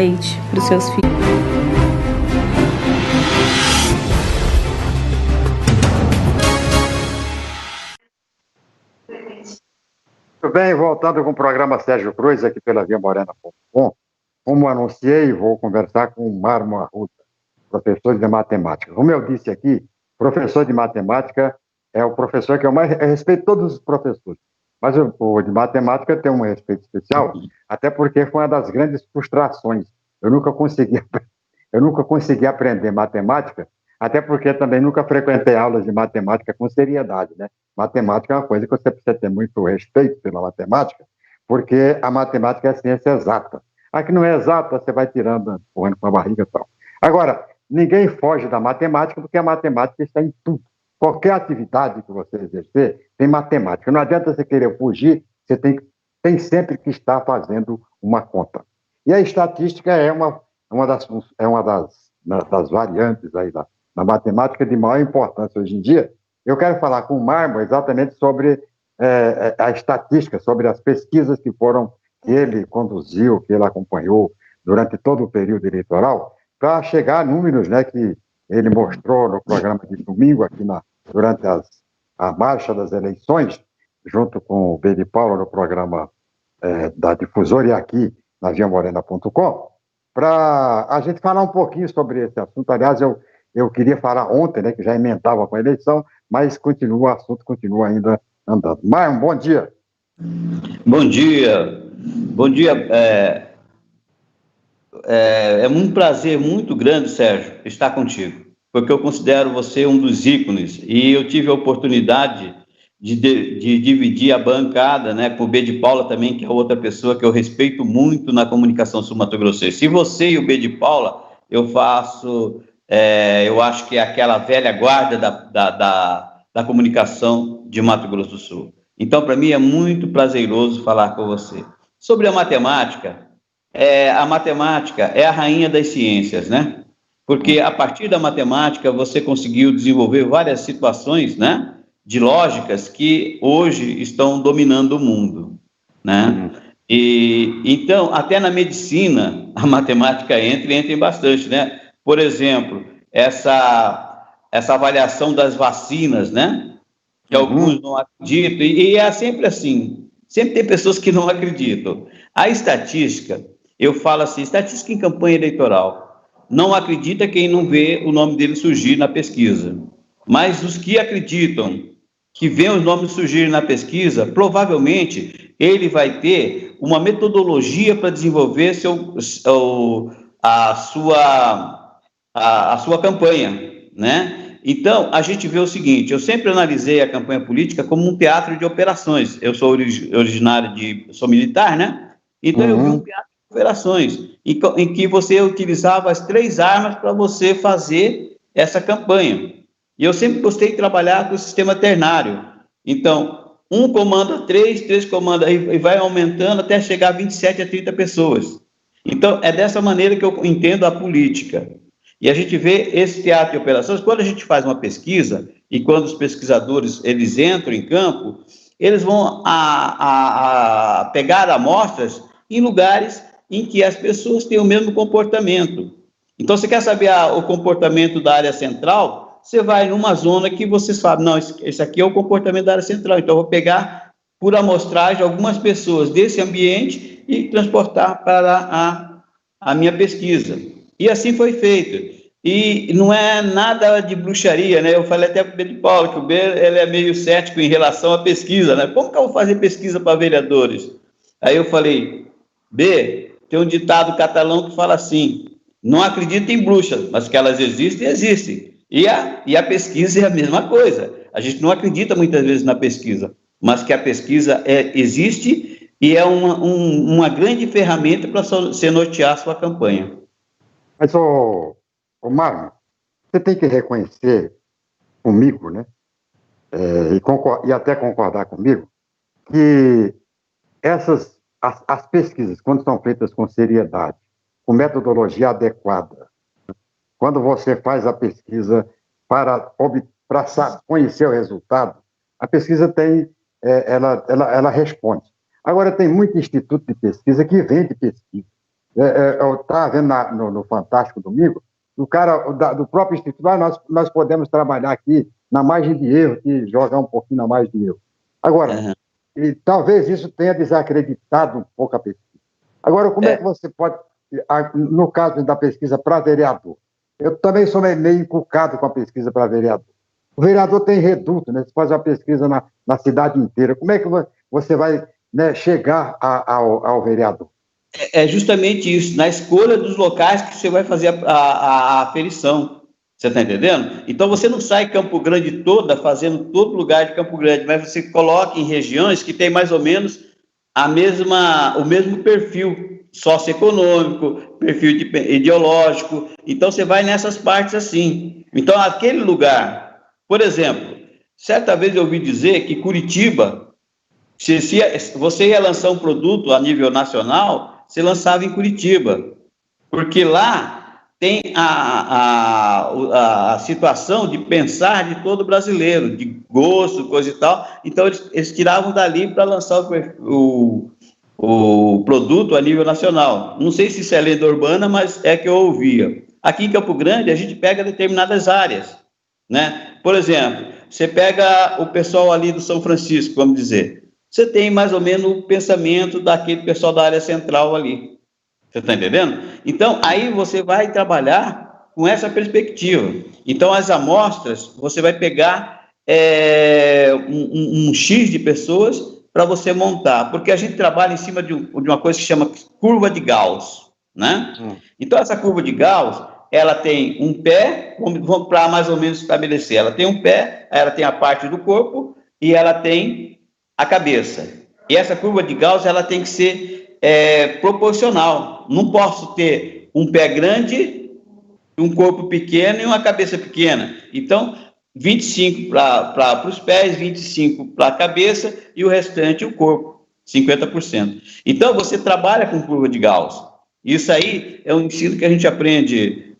leite para os seus filhos. Muito bem, voltando com o programa Sérgio Cruz, aqui pela viamorena.com. Como anunciei, vou conversar com o Marmo Arruda, professor de matemática. Como eu disse aqui, professor de matemática é o professor que eu mais respeito todos os professores. Mas o de matemática tem um respeito especial, até porque foi uma das grandes frustrações. Eu nunca consegui aprender matemática, até porque também nunca frequentei aulas de matemática com seriedade, né? Matemática é uma coisa que você precisa ter muito respeito pela matemática, porque a matemática é a ciência exata. A que não é exata, você vai tirando, empurrando com a barriga e tal. Agora, ninguém foge da matemática, porque a matemática está em tudo. Qualquer atividade que você exercer, tem matemática. Não adianta você querer fugir, você tem sempre que estar fazendo uma conta. E a estatística é uma das variantes aí da matemática de maior importância hoje em dia. Eu quero falar com o Marmo exatamente sobre a estatística, sobre as pesquisas que ele conduziu, que ele acompanhou durante todo o período eleitoral, para chegar a números, né, que ele mostrou no programa de domingo, durante a marcha das eleições, junto com o B de Paula, no programa da Difusora e aqui na viamorena.com, para a gente falar um pouquinho sobre esse assunto. Aliás, eu queria falar ontem, né, que já emendava com a eleição, mas o assunto continua ainda andando. Marmo, bom dia. Bom dia. Bom dia. É um prazer muito grande, Sérgio, estar contigo, porque eu considero você um dos ícones, e eu tive a oportunidade de dividir a bancada, né, com o B de Paula também, que é outra pessoa que eu respeito muito na comunicação sul-mato-grossense. E você e o B de Paula, eu acho que é aquela velha guarda da comunicação de Mato Grosso do Sul. Então, para mim, é muito prazeroso falar com você. Sobre a matemática é a rainha das ciências, né? Porque a partir da matemática você conseguiu desenvolver várias situações, né, de lógicas que hoje estão dominando o mundo, né? E então, até na medicina, a matemática entra bastante, né? Por exemplo, essa avaliação das vacinas, né? Que alguns não acreditam, e é sempre assim, sempre tem pessoas que não acreditam. A estatística, eu falo assim, estatística em campanha eleitoral, não acredita quem não vê o nome dele surgir na pesquisa. Mas os que acreditam, que vêem os nomes surgirem na pesquisa, provavelmente ele vai ter uma metodologia para desenvolver a sua campanha, né? Então, a gente vê o seguinte, eu sempre analisei a campanha política como um teatro de operações. Eu sou sou militar, né? Então, eu vi um teatro de operações, em que você utilizava as 3 armas para você fazer essa campanha. E eu sempre gostei de trabalhar com o sistema ternário. Então, um comanda 3 comanda, e vai aumentando até chegar a 27 a 30 pessoas. Então, é dessa maneira que eu entendo a política. E a gente vê esse teatro de operações, quando a gente faz uma pesquisa, e quando os pesquisadores eles entram em campo, eles vão pegar amostras em lugares em que as pessoas têm o mesmo comportamento. Então, você quer saber o comportamento da área central? Você vai numa zona que você sabe, não, esse aqui é o comportamento da área central, então eu vou pegar por amostragem algumas pessoas desse ambiente e transportar para a minha pesquisa. E assim foi feito. E não é nada de bruxaria, né? Eu falei até para o B de Paulo, que o B ele é meio cético em relação à pesquisa, né? Como que eu vou fazer pesquisa para vereadores? Aí eu falei, B, tem um ditado catalão que fala assim, não acredita em bruxas, mas que elas existem. E a pesquisa é a mesma coisa. A gente não acredita muitas vezes na pesquisa, mas que a pesquisa existe e é uma grande ferramenta para você nortear a sua campanha. Mas, Marmo, você tem que reconhecer comigo, né, e até concordar comigo, que as pesquisas, quando são feitas com seriedade, com metodologia adequada, quando você faz a pesquisa para conhecer o resultado, a pesquisa ela responde. Agora, tem muito instituto de pesquisa que vende pesquisa. Eu estava vendo no Fantástico Domingo, o cara do próprio Instituto, nós podemos trabalhar aqui na margem de erro e jogar um pouquinho na margem de erro. Agora, e talvez isso tenha desacreditado um pouco a pesquisa. Agora, como é que você pode, no caso da pesquisa para vereador, eu também sou meio inculcado com a pesquisa para vereador. O vereador tem reduto, né? Você faz uma pesquisa na cidade inteira. Como é que você vai, né, chegar ao vereador? É justamente isso, na escolha dos locais que você vai fazer a aferição. Você está entendendo? Então, você não sai Campo Grande toda, fazendo todo lugar de Campo Grande, mas você coloca em regiões que tem mais ou menos o mesmo perfil socioeconômico, perfil ideológico. Então, você vai nessas partes assim. Então, aquele lugar, por exemplo, certa vez eu ouvi dizer que Curitiba, se você ia lançar um produto a nível nacional, você lançava em Curitiba, porque lá tem a situação de pensar de todo brasileiro, de gosto, coisa e tal. Então, eles tiravam dali para lançar o produto a nível nacional. Não sei se isso é lenda urbana, mas é que eu ouvia. Aqui em Campo Grande, a gente pega determinadas áreas, né? Por exemplo, você pega o pessoal ali do São Francisco, vamos dizer, você tem mais ou menos o pensamento daquele pessoal da área central ali. Você está entendendo? Então, aí você vai trabalhar com essa perspectiva. Então, as amostras, você vai pegar um X de pessoas para você montar, porque a gente trabalha em cima de uma coisa que chama curva de Gauss, né? Então, essa curva de Gauss, ela tem um pé, vamos para mais ou menos estabelecer, ela tem um pé, ela tem a parte do corpo e ela tem a cabeça. E essa curva de Gauss, ela tem que ser proporcional. Não posso ter um pé grande, um corpo pequeno e uma cabeça pequena. Então, 25 para os pés, 25 para a cabeça e o restante o corpo, 50%. Então, você trabalha com curva de Gauss. Isso aí é um ensino que a gente aprende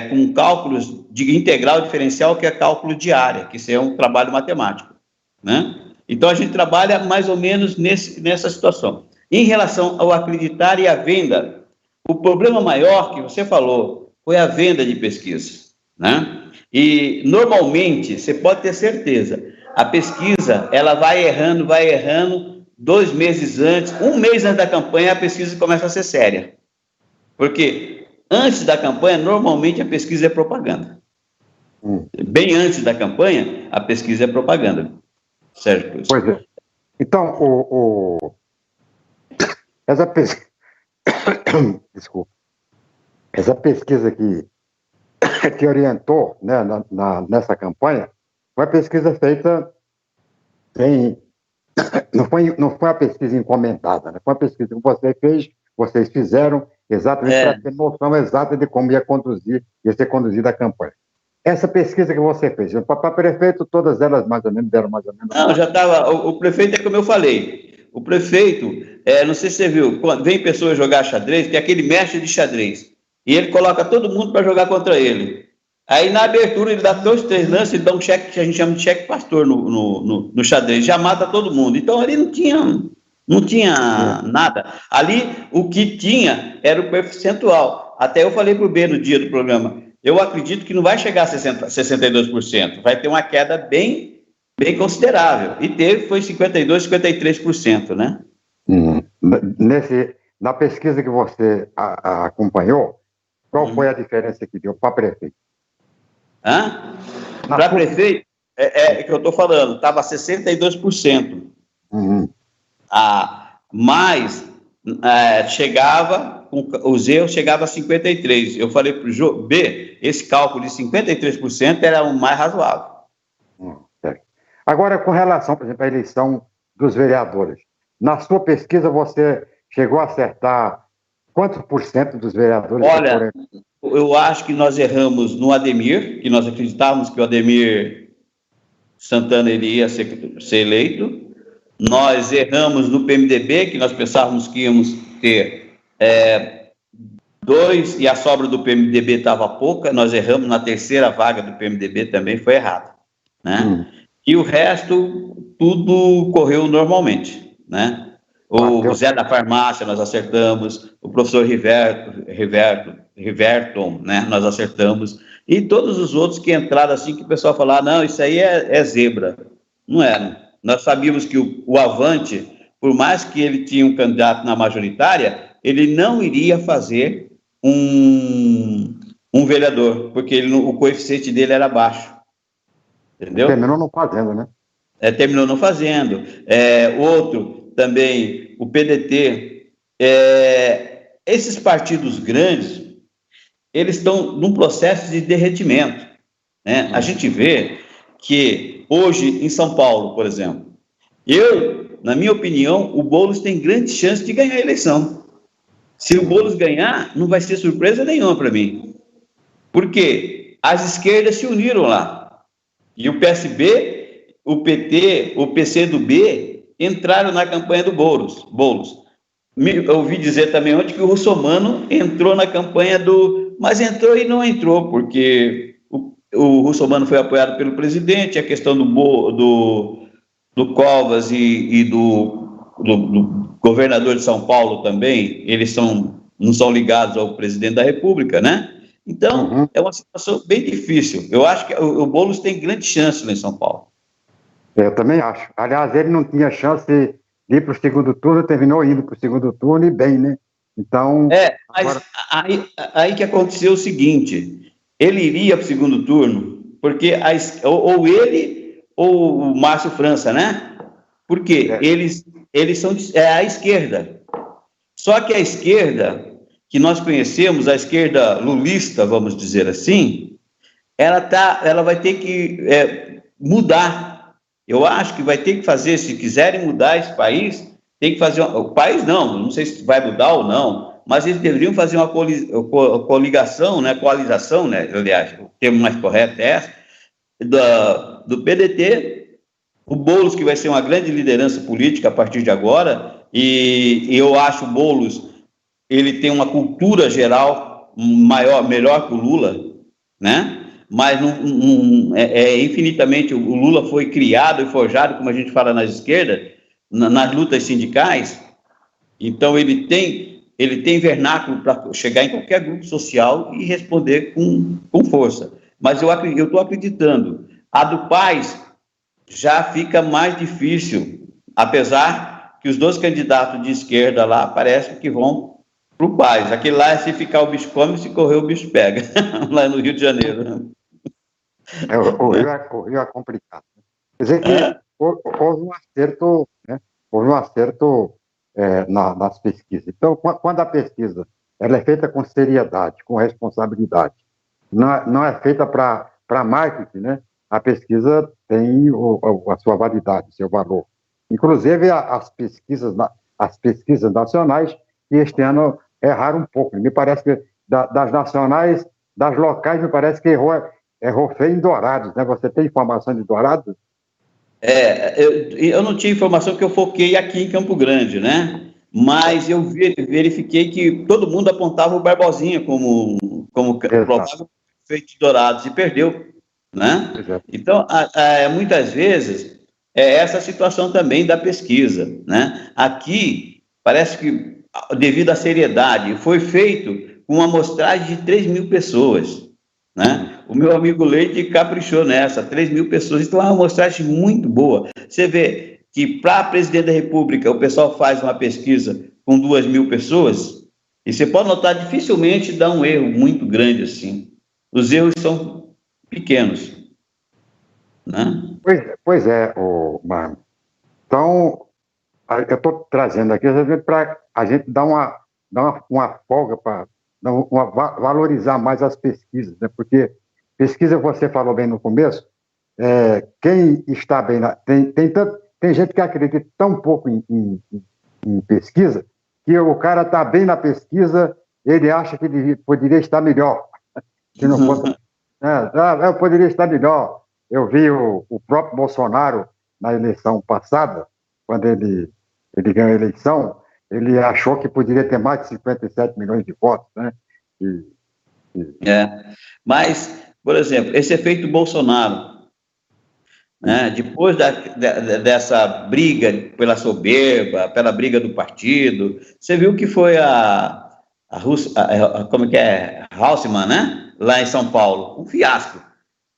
com cálculos de integral diferencial, que é cálculo de área, que isso é um trabalho matemático, né? Então, a gente trabalha mais ou menos nessa situação. Em relação ao acreditar e a venda, o problema maior que você falou foi a venda de pesquisa, né? E, normalmente, você pode ter certeza, a pesquisa, ela vai errando, 2 meses antes, 1 mês antes da campanha, a pesquisa começa a ser séria. Porque antes da campanha, normalmente, a pesquisa é propaganda. Bem antes da campanha, a pesquisa é propaganda. Certo. Pois é. Então, essa pesquisa... Desculpa. Essa pesquisa que orientou, né, nessa campanha foi a pesquisa feita não foi uma pesquisa encomendada, né? Foi uma pesquisa que vocês fizeram exatamente para ter noção exata de como ia ser conduzida a campanha. Essa pesquisa que você fez, para prefeito, todas elas mais ou menos deram mais ou menos... Não, já estava... O prefeito é como eu falei. O prefeito, não sei se você viu, quando vem pessoas jogar xadrez, tem aquele mestre de xadrez, e ele coloca todo mundo para jogar contra ele. Aí, na abertura, ele dá 2, 3 lances, ele dá um cheque, que a gente chama de cheque pastor no xadrez, já mata todo mundo. Então, ali não tinha nada. Ali, o que tinha era o percentual. Até eu falei para o B no dia do programa, eu acredito que não vai chegar a 62%, vai ter uma queda bem considerável. E foi 52%, 53%, né? Na pesquisa que você acompanhou, qual foi a diferença que deu para prefeito? Para prefeito, que eu estou falando, estava 62%. Mas chegava, os erros chegavam a 53%. Eu falei para o B, esse cálculo de 53% era o mais razoável. Certo. Agora, com relação, por exemplo, à eleição dos vereadores, na sua pesquisa você chegou a acertar quantos por cento dos vereadores? Olha, eu acho que nós erramos no Ademir, que nós acreditávamos que o Ademir Santana iria ser eleito. Nós erramos no PMDB, que nós pensávamos que íamos ter 2, e a sobra do PMDB estava pouca. Nós erramos na terceira vaga do PMDB, também foi errado, né? E o resto, tudo correu normalmente, né? O Zé da Farmácia, nós acertamos. O professor Riverton, né? Nós acertamos. E todos os outros que entraram assim, que o pessoal falava, não, isso aí é zebra. Não era. Nós sabíamos que o Avante, por mais que ele tinha um candidato na majoritária, ele não iria fazer um vereador, porque o coeficiente dele era baixo. Entendeu? Terminou não fazendo, né? Terminou não fazendo. Outro também, o PDT. Esses partidos grandes, eles estão num processo de derretimento, né? A gente vê que hoje, em São Paulo, por exemplo, na minha opinião, o Boulos tem grande chance de ganhar a eleição. Se o Boulos ganhar, não vai ser surpresa nenhuma para mim. Porque as esquerdas se uniram lá. E o PSB, o PT, o PCdoB entraram na campanha do Boulos. Eu ouvi dizer também ontem que o Russomano entrou na campanha mas entrou e não entrou, porque o Russomano foi apoiado pelo presidente, a questão do Covas e do governador de São Paulo também, eles não são ligados ao presidente da República, né? Então, é uma situação bem difícil. Eu acho que o Boulos tem grande chance lá em São Paulo. Eu também acho. Aliás, ele não tinha chance de ir para o segundo turno, terminou indo para o segundo turno e bem, né? Então... mas aí que aconteceu o seguinte, ele iria para o segundo turno, porque ou ele ou o Márcio França, né? Porque eles são a esquerda. Só que a esquerda, que nós conhecemos, a esquerda lulista, vamos dizer assim, ela vai ter que mudar. Eu acho que vai ter que fazer, se quiserem mudar esse país, tem que fazer... O país não sei se vai mudar ou não, mas eles deveriam fazer uma coligação, né? Coalização, né? Aliás, o termo mais correto é esse, do PDT, o Boulos, que vai ser uma grande liderança política a partir de agora, e eu acho o Boulos, ele tem uma cultura geral melhor que o Lula, né? Mas infinitamente, o Lula foi criado e forjado, como a gente fala nas esquerdas, nas lutas sindicais, então ele tem vernáculo para chegar em qualquer grupo social e responder com força. Mas eu estou acreditando, a do Paz já fica mais difícil, apesar que os dois candidatos de esquerda lá parecem que vão para o Paz. Aquele lá, se ficar o bicho come, se correr o bicho pega, lá no Rio de Janeiro. O Rio é complicado. Quer dizer que houve um acerto, né? Houve um acerto nas pesquisas. Então, quando a pesquisa ela é feita com seriedade, com responsabilidade, não é feita para marketing, né? A pesquisa tem a sua validade, seu valor. Inclusive, as pesquisas nacionais, que este ano erraram um pouco. Me parece que das nacionais, das locais, me parece que errou feio em Dourados, né? Você tem informação de Dourados? Eu não tinha informação porque eu foquei aqui em Campo Grande, né? Mas eu verifiquei que todo mundo apontava o Barbosinha como provável prefeito de Dourados e perdeu, né? Então, muitas vezes, essa situação também da pesquisa, né? Aqui, parece que, devido à seriedade, foi feito com uma amostragem de 3.000 pessoas, né? O meu amigo Leite caprichou nessa, 3.000 pessoas, então é uma amostragem muito boa. Você vê que para presidente da República o pessoal faz uma pesquisa com 2.000 pessoas, e você pode notar, dificilmente dá um erro muito grande assim. Os erros são pequenos, né? Pois é, Marlon. Então, eu estou trazendo aqui para a gente dar uma folga, para valorizar mais as pesquisas, né? Porque pesquisa, você falou bem no começo, quem está bem tem gente que acredita tão pouco em pesquisa, que o cara está bem na pesquisa, ele acha que ele poderia estar melhor. Se não fosse, eu poderia estar melhor. Eu vi o próprio Bolsonaro na eleição passada, quando ele ganhou a eleição, ele achou que poderia ter mais de 57 milhões de votos, né? Mas, por exemplo, esse efeito Bolsonaro, né? Depois dessa briga pela soberba, pela briga do partido, você viu que foi como é que é? Haussmann, né? Lá em São Paulo, um fiasco.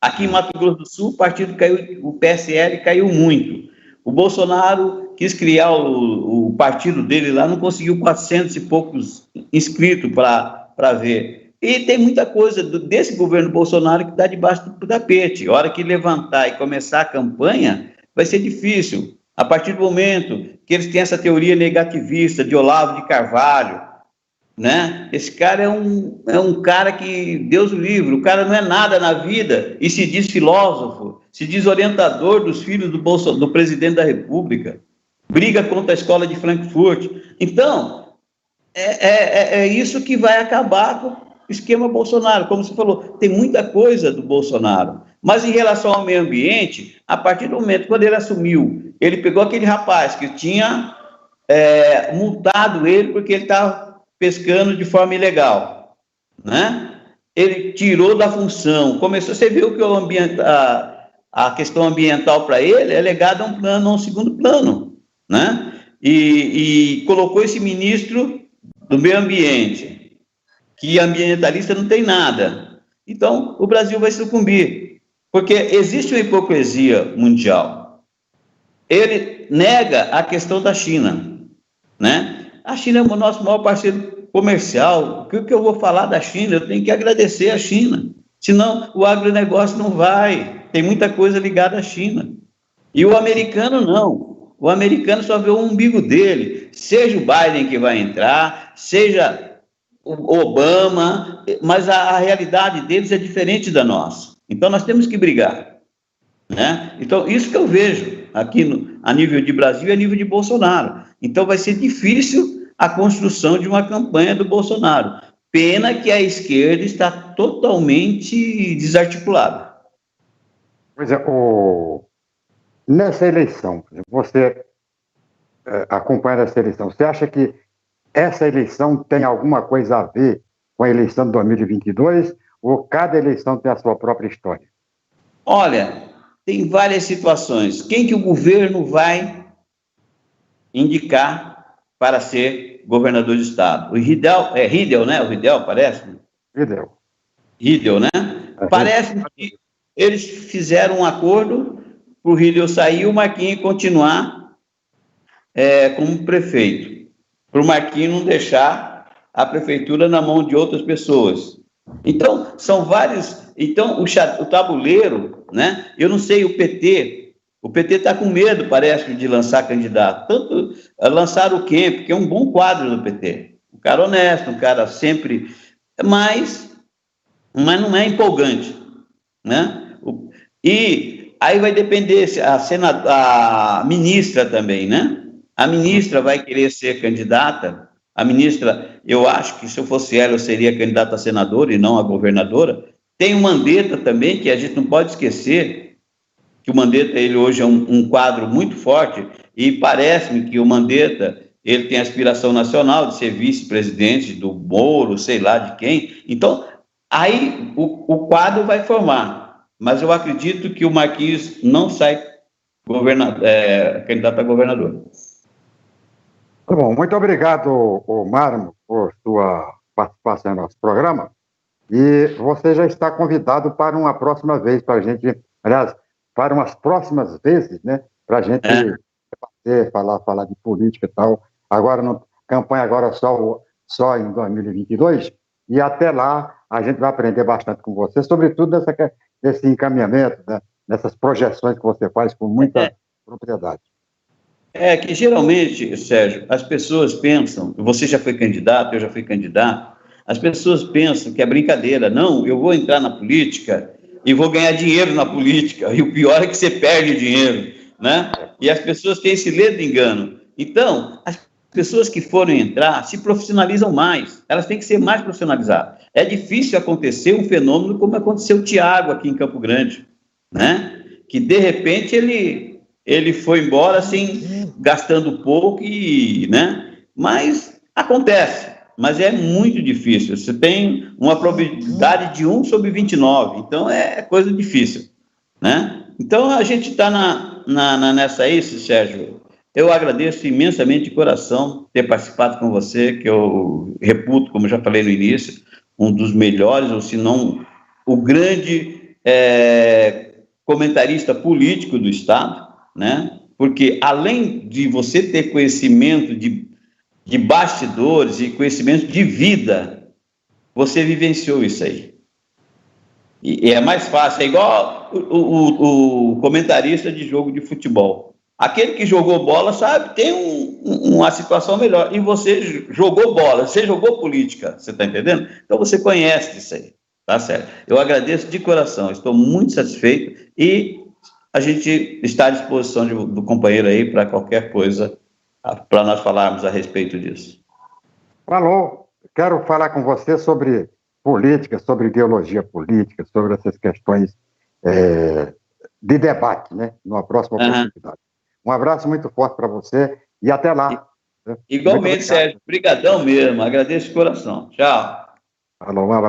Aqui em Mato Grosso do Sul, o partido caiu, o PSL caiu muito. O Bolsonaro quis criar o partido dele lá, não conseguiu 400 e poucos inscritos para ver. E tem muita coisa desse governo Bolsonaro que está debaixo do tapete. A hora que levantar e começar a campanha, vai ser difícil. A partir do momento que eles têm essa teoria negativista de Olavo de Carvalho, né? Esse cara é um cara que, Deus o livre, o cara não é nada na vida e se diz filósofo, se diz orientador dos filhos do presidente da República, briga contra a escola de Frankfurt. Então, é isso que vai acabar com o esquema Bolsonaro. Como você falou, tem muita coisa do Bolsonaro, mas em relação ao meio ambiente, a partir do momento quando ele assumiu, ele pegou aquele rapaz que tinha multado ele porque ele estava pescando de forma ilegal, né? Ele tirou da função, começou, você viu que a questão ambiental para ele é legada a um segundo plano, né? E colocou esse ministro do meio ambiente, que ambientalista não tem nada. Então, o Brasil vai sucumbir, porque existe uma hipocrisia mundial. Ele nega a questão da China, né? A China é o nosso maior parceiro comercial. O que eu vou falar da China? Eu tenho que agradecer a China. Senão, o agronegócio não vai. Tem muita coisa ligada à China. E o americano não. O americano só vê o umbigo dele. Seja o Biden que vai entrar, seja o Obama, mas a realidade deles é diferente da nossa. Então, nós temos que brigar, né? Então, isso que eu vejo aqui a nível de Brasil e a nível de Bolsonaro. Então, vai ser difícil a construção de uma campanha do Bolsonaro. Pena que a esquerda está totalmente desarticulada. Pois é, nessa eleição, você acompanha essa eleição, você acha que essa eleição tem alguma coisa a ver com a eleição de 2022 ou cada eleição tem a sua própria história? Olha, tem várias situações. Quem que o governo vai indicar para ser governador de estado? O Riedel, né? O Riedel, parece? Riedel, né? Parece que eles fizeram um acordo para o Riedel sair e o Marquinhos continuar como prefeito, para o Marquinhos não deixar a prefeitura na mão de outras pessoas. Então, são vários. Então, o tabuleiro, né? Eu não sei, o PT está com medo, parece, de lançar candidato. Tanto lançar o Kemp, que é um bom quadro do PT. Um cara honesto, um cara sempre... Mas não é empolgante, né? E aí vai depender, a ministra também, né? A ministra vai querer ser candidata. A ministra, eu acho que se eu fosse ela, eu seria candidata a senadora e não a governadora. Tem o Mandetta também, que a gente não pode esquecer, que o Mandetta, ele hoje é um quadro muito forte, e parece-me que o Mandetta, ele tem aspiração nacional de ser vice-presidente do Moro, sei lá de quem. Então, aí o quadro vai formar, mas eu acredito que o Marquinhos não sai candidato a governador. Tá bom, muito obrigado, Marmo, por sua participação no nosso programa, e você já está convidado para uma próxima vez, para a gente, aliás, para umas próximas vezes, né, para a gente falar de política e tal. Agora, campanha agora só em 2022, e até lá a gente vai aprender bastante com você, sobretudo nesse encaminhamento, né, nessas projeções que você faz com muita propriedade. Que geralmente, Sérgio, as pessoas pensam, você já foi candidato, eu já fui candidato, as pessoas pensam que é brincadeira. Não, eu vou entrar na política e vou ganhar dinheiro na política, e o pior é que você perde dinheiro, né? E as pessoas têm esse ledo de engano. Então, as pessoas que forem entrar se profissionalizam mais, elas têm que ser mais profissionalizadas. É difícil acontecer um fenômeno como aconteceu o Thiago aqui em Campo Grande, né? Que, de repente, ele foi embora, assim, gastando pouco, né? Mas acontece. Mas é muito difícil. Você tem uma probabilidade de 1/29, então é coisa difícil, né? Então, a gente está nessa aí, Sérgio. Eu agradeço imensamente de coração ter participado com você, que eu reputo, como já falei no início, um dos melhores, ou se não o grande comentarista político do Estado, né? Porque além de você ter conhecimento de bastidores e conhecimento de vida, você vivenciou isso aí. E é mais fácil, é igual o comentarista de jogo de futebol. Aquele que jogou bola, sabe, tem uma situação melhor. E você jogou bola, você jogou política, você está entendendo? Então você conhece isso aí, tá certo? Eu agradeço de coração, estou muito satisfeito e a gente está à disposição do companheiro aí para qualquer coisa, para nós falarmos a respeito disso. Falou, quero falar com você sobre política, sobre ideologia política, sobre essas questões de debate, né? Numa próxima oportunidade. Um abraço muito forte para você e até lá. Igualmente, Sérgio. Obrigadão mesmo. Agradeço de coração. Tchau. Falou, um abraço.